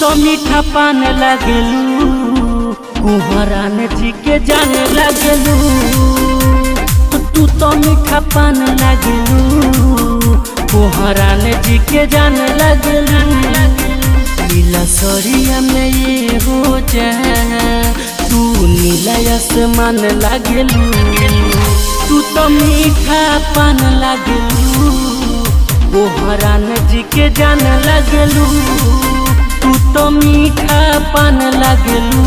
तो मीठा पान लगलू, कुहरान जी के जान लगलू। तू तो मीठा पान लगलू, कुहरान जी के जान लगलू। नीला सरिया में ये हो जाए, तू नीला आसमान लगलू। तू तो मीठा पान लगलू, कुहरान जी के जान लगलू। तू तो मीठा पान लगलू,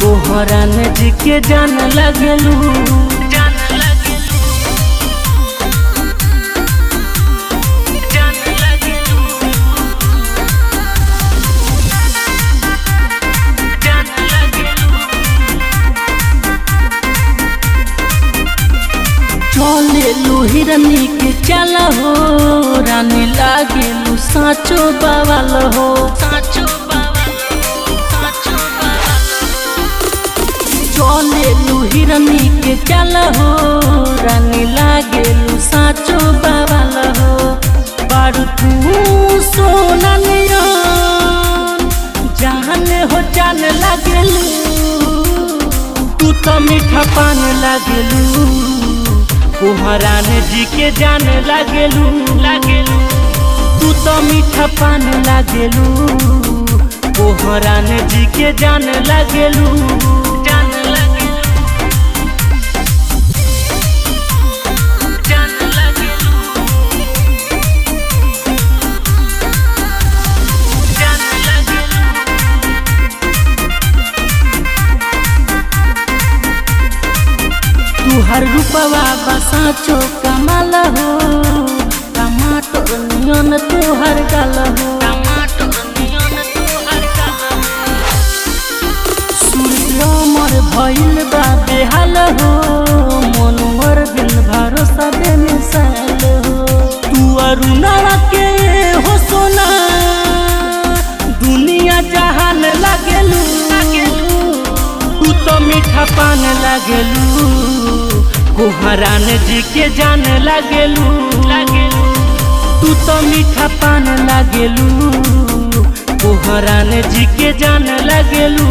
कुहरान जी के जान लगलू। चलेलू हिरनी के चल हो, रानी लागेलू साचो बवाल हो। चलेलू हिरनी के चल हो, रानी लागेलू साचो बवाल हो। बारू तू सोना नियन, जान हो जान लागेलू। तू तो मीठा पान लगलू, कुहरान जी के जान लगलू। तू तो मीठा पान लगलू, कुहरान जी के जान लगलू। तुहर रूपवा बसाचो कमाल हो, टमाटर नियन तुहर गाल हो। सूर्य मोर भइल बा बेहाल हो, मनोहर बिन भरोसा बेमिसाल हो। तू अरुणवा के हो सोना, दुनिया जहान लगलू। तू तो मीठा पान लगलू, कुहरान जी के जान लगलू। तू तो मीठा पान लगलू, कुहरान जी के जान लगलू।